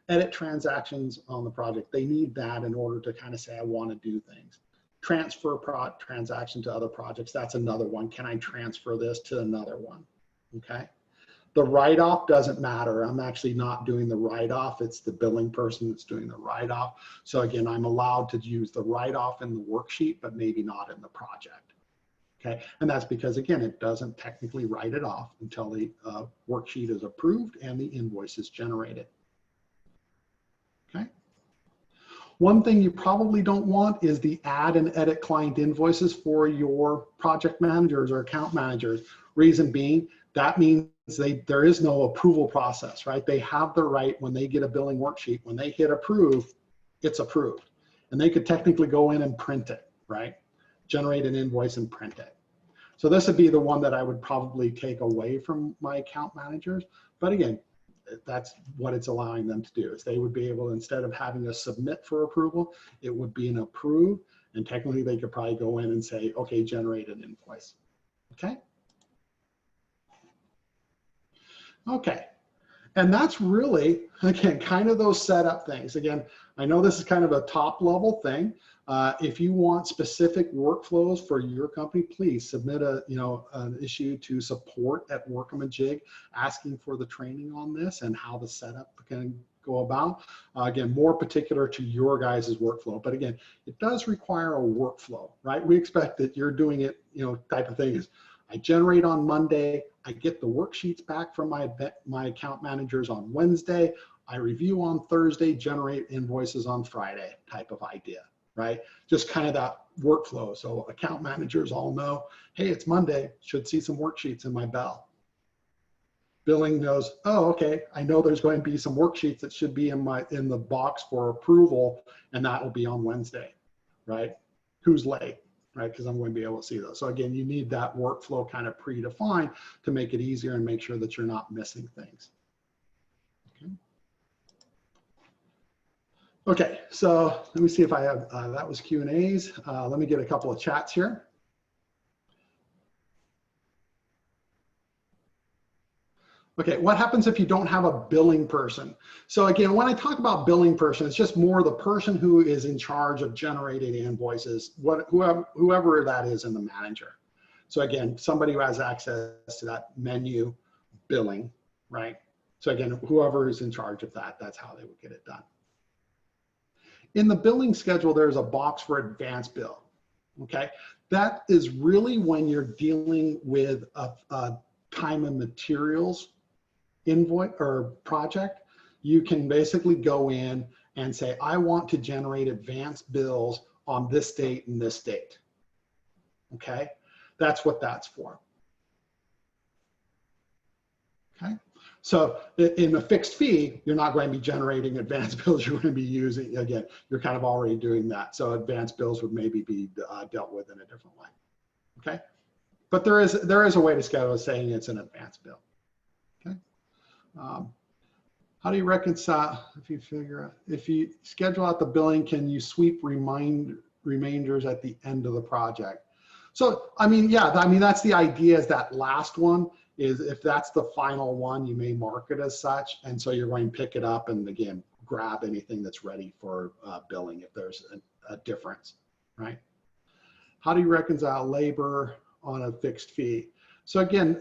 Edit transactions on the project. They need that in order to kind of say, I want to do things. Transfer transaction to other projects. That's another one. Can I transfer this to another one? Okay. The write-off doesn't matter. I'm actually not doing the write-off. It's the billing person that's doing the write-off. So again, I'm allowed to use the write-off in the worksheet, but maybe not in the project. Okay, and that's because, again, it doesn't technically write it off until the worksheet is approved and the invoice is generated. Okay. One thing you probably don't want is the add and edit client invoices for your project managers or account managers. Reason being, that means there is no approval process, right? They have the right when they get a billing worksheet, when they hit approve, it's approved. And they could technically go in and print it, right? Generate an invoice and print it. So this would be the one that I would probably take away from my account managers. But again, that's what it's allowing them to do, is they would be able, instead of having a submit for approval, it would be an approve. And technically they could probably go in and say, okay, generate an invoice. Okay. Okay. And that's really, again, kind of those setup things. Again, I know this is kind of a top level thing. If you want specific workflows for your company, please submit an issue to support at Workamajig, asking for the training on this and how the setup can go about. Again, more particular to your guys' workflow. But again, it does require a workflow, right? We expect that you're doing it, type of thing is, I generate on Monday, I get the worksheets back from my account managers on Wednesday, I review on Thursday, generate invoices on Friday type of idea, right? Just kind of that workflow. So account managers all know, hey, it's Monday, should see some worksheets in my bell. Billing knows, oh, okay, I know there's going to be some worksheets that should be in the box for approval, and that will be on Wednesday, right? Who's late? Right, because I'm going to be able to see those. So again, you need that workflow kind of predefined to make it easier and make sure that you're not missing things. Okay, so let me see if I have, that was Q&As. Let me get a couple of chats here. Okay, what happens if you don't have a billing person? So again, when I talk about billing person, it's just more the person who is in charge of generating invoices, whoever that is in the manager. So again, somebody who has access to that menu billing, right? So again, whoever is in charge of that, that's how they would get it done. In the billing schedule, there's a box for advance bill, okay? That is really when you're dealing with a time and materials invoice or project. You can basically go in and say, I want to generate advance bills on this date and this date. Okay, that's what that's for. Okay, so in a fixed fee, you're not going to be generating advance bills. You're going to be using, again, you're kind of already doing that. So advance bills would maybe be dealt with in a different way. Okay, but there is a way to schedule saying it's an advance bill. Okay. How do you reconcile, if you schedule out the billing, can you sweep remainders at the end of the project? So, I mean, yeah, that's the idea, is that last one is, if that's the final one, you may mark it as such. And so you're going to pick it up and again, grab anything that's ready for billing if there's a difference, right? How do you reconcile labor on a fixed fee? So again,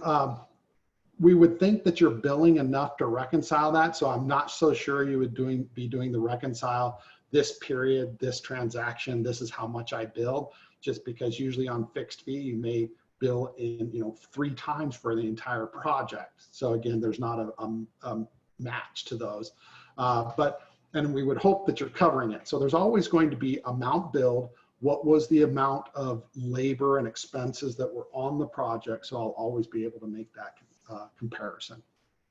we would think that you're billing enough to reconcile that. So I'm not so sure you would be doing the reconcile this period, this transaction, this is how much I billed, just because usually on fixed fee, you may bill in 3 times for the entire project. So again, there's not a match to those, and we would hope that you're covering it. So there's always going to be amount billed, what was the amount of labor and expenses that were on the project. So I'll always be able to make that comparison,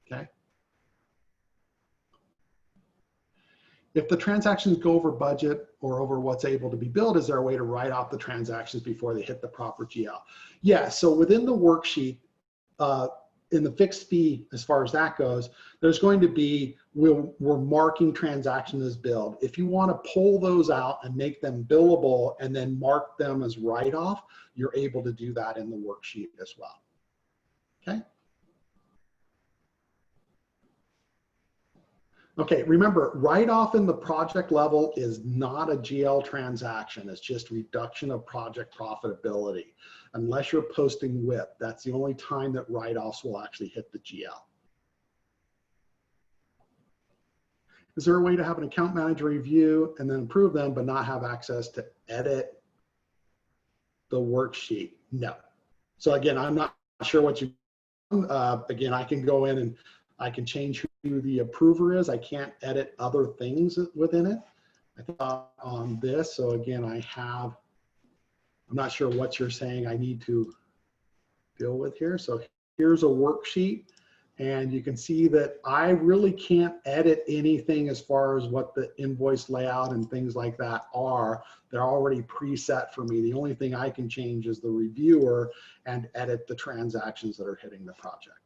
okay? If the transactions go over budget or over what's able to be billed, is there a way to write off the transactions before they hit the proper GL? Yeah, so within the worksheet, in the fixed fee, as far as that goes, there's going to be, we're marking transactions as billed. If you want to pull those out and make them billable and then mark them as write-off, you're able to do that in the worksheet as well, okay? Okay, remember, write-off in the project level is not a GL transaction. It's just reduction of project profitability. Unless you're posting WIP, that's the only time that write-offs will actually hit the GL. Is there a way to have an account manager review and then approve them, but not have access to edit the worksheet? No. So again, I'm not sure what you, again, I can go in and I can change who the approver is. I can't edit other things within it. I thought on this. So again, I'm not sure what you're saying I need to deal with here. So here's a worksheet, and you can see that I really can't edit anything as far as what the invoice layout and things like that are. They're already preset for me. The only thing I can change is the reviewer and edit the transactions that are hitting the project.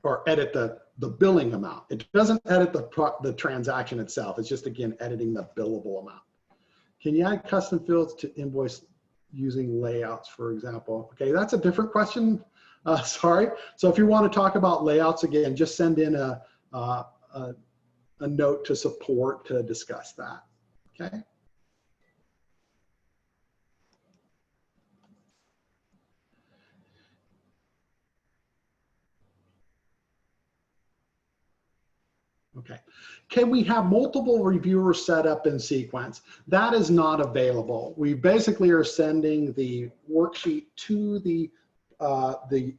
Or edit the billing amount. It doesn't edit the transaction itself. It's just, again, editing the billable amount. Can you add custom fields to invoice using layouts, for example? Okay, that's a different question. Sorry. So if you want to talk about layouts, again, just send in a note to support to discuss that. Okay. Okay. Can we have multiple reviewers set up in sequence? That is not available. We basically are sending the worksheet to the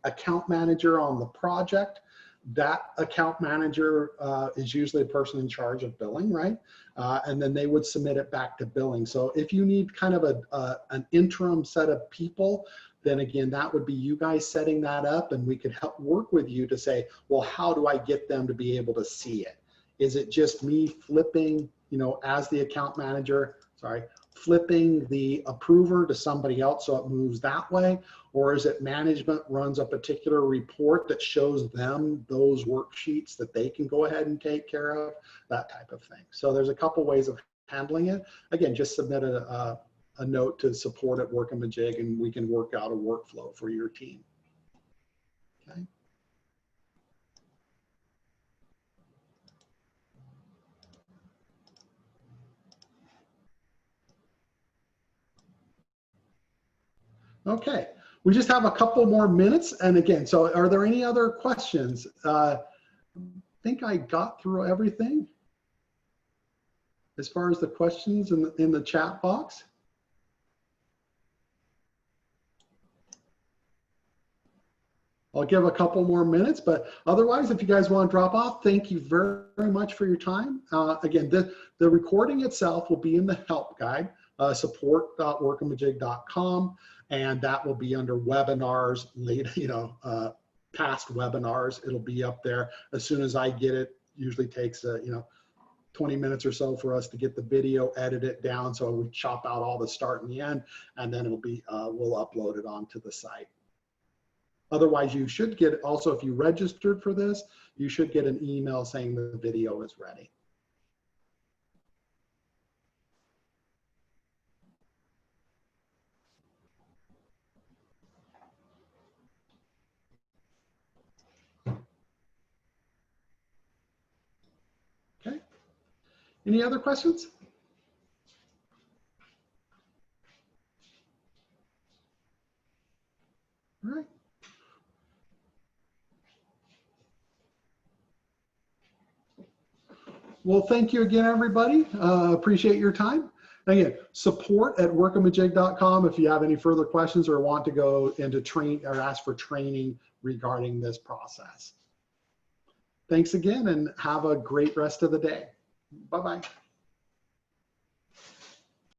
account manager on the project. That account manager is usually the person in charge of billing, right? And then they would submit it back to billing. So if you need kind of an interim set of people, then again, that would be you guys setting that up, and we could help work with you to say, well, how do I get them to be able to see it? Is it just me flipping, as the account manager, flipping the approver to somebody else so it moves that way? Or is it management runs a particular report that shows them those worksheets that they can go ahead and take care of, that type of thing. So there's a couple ways of handling it. Again, just submit a note to support at Workamajig, and we can work out a workflow for your team. Okay. Okay, we just have a couple more minutes. And again, so are there any other questions? I think I got through everything as far as the questions in the chat box. I'll give a couple more minutes, but otherwise, if you guys want to drop off, thank you very, very much for your time. Again, the recording itself will be in the help guide, support.workamajig.com, and that will be under webinars, past webinars. It'll be up there as soon as I get it. Usually takes 20 minutes or so for us to get the video, edit it down, so we chop out all the start and the end, and then it'll be we'll upload it onto the site. Otherwise, you should get, also, if you registered for this, you should get an email saying the video is ready. Okay. Any other questions? All right. Well, thank you again, everybody. Appreciate your time. Again, support@workamajig.com if you have any further questions or want to go into train or ask for training regarding this process. Thanks again, and have a great rest of the day. Bye-bye.